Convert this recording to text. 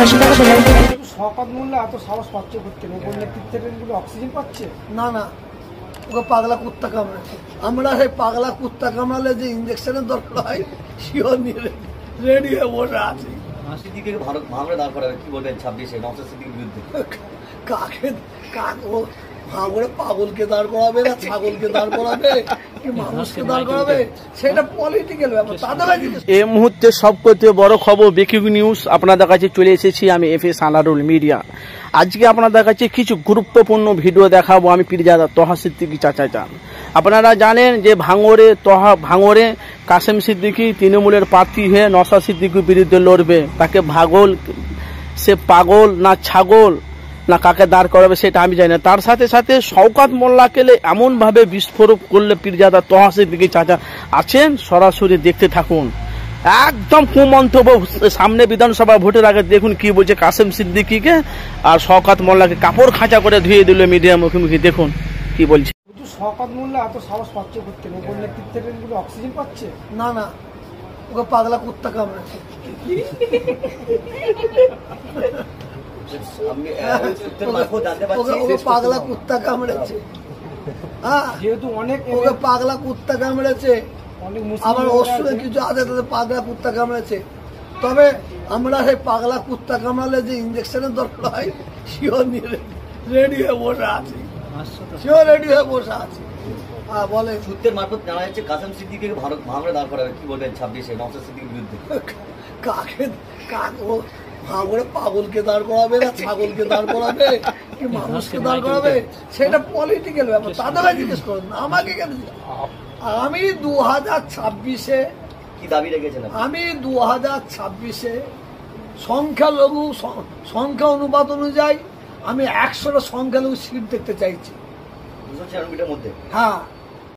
900 টাকা বেলায় শওকত মোল্লা এত সাহস পাচ্ছে করতে না বললে ট্রেনগুলো অক্সিজেন পাচ্ছে না না, ওকে পাগলা কুত্তা কামড়েছে। আমরা সেই পাগলা কুত্তা কামড়ালে যে ইঞ্জেকশনের দরকার হয় শিওর নিয়ে রেডি হয়ে বসে আছি। সিদ্দিকীকে ভাঙড়ে দাঁড় করাবে কি বলবেন 26-এ নওশাদ সিদ্দিকীর বিরুদ্ধে? ও ভাঙড়ে পাগলকে দাঁড় করাবে না ছাগলকে দাঁড় করাবে কি মানুষকে দাঁড় করাবে সেটা পলিটিক্যাল ব্যাপার, তাদের এই মুহূর্তে সবচেয়ে বড় খবর ব্রেকিং নিউজ আপনাদের কাছে চলে এসেছি। আমি এফএস আনারুল মিডিয়া। আজকে আপনাদের কাছে কিছু গুরুত্বপূর্ণ ভিডিও দেখাবো আমি পীরজাদা তোহা সিদ্দিকী চাচা চান। আপনারা জানেন যে ভাঙড়ে কাসেম সিদ্দিকী তৃণমূলের প্রার্থী হয়ে নওশাদ সিদ্দিকীর বিরুদ্ধে লড়বে। তাকে সে পাগল না ছাগল না কাকে দাঁড় করাবে সেটা আমি জানি না। তার সাথে সাথে শওকত মোল্লাকে এমনভাবে বিস্ফোরক করলে পীরজাদা তোহা সিদ্দিকী চাচা আছেন, সরাসরি দেখতে থাকুন। একদম কুমন্তব্য, সামনে বিধানসভা ভোটের আগে দেখুন কি বলছে কাসেম সিদ্দিকীকে আর শওকত মোল্লাকে কাপড় খাঁচা করে ধুয়ে দিল মিডিয়া মুখোমুখি। দেখুন কি বলছে। শওকত মোল্লা এত সাহস পাচ্ছে করতে না বললে ট্রেনগুলো অক্সিজেন পাচ্ছে না না, ওকে পাগলা কুত্তা কামড়েছে। ওকে পাগলা কুত্তা কামড়েছে। হ্যাঁ, যেহেতু ওকে পাগলা কুত্তা কামড়েছে। আমার অসুরে কিছু আছে তাদের পাগলা কুত্তা কামড়েছে। তবে আমরা সেই পাগলা কুত্তা কামড়ালে যে ইঞ্জেকশনের দরকার হয় শিওর নিয়ে রেডি হয়ে বসে আছি। শিওর রেডি হয়ে বসে আছি। বলে সূত্রের মারফত জানা যাচ্ছে কাসেম সিদ্দিকীকে ভাঙড়ে দাঁড় করাবে কি বলবেন 26-এ নওশাদ সিদ্দিকীর বিরুদ্ধে? ও ভাঙড়ে পাগলকে দাঁড় করাবে না ছাগলকে দাঁড় করাবে কি মানুষকে দাঁড় করাবে সেটা পলিটিক্যাল ব্যাপার, তাদের জিজ্ঞেস করুন না আমাকে কেন। আমি 2026-এ কি দাবি রেখেছিলাম, আমি 2026-এ সংখ্যা অনুপাত অনুযায়ী আমি 100টা সংখ্যালঘু সিট দেখতে চাইছি 296-টার মধ্যে। হ্যাঁ,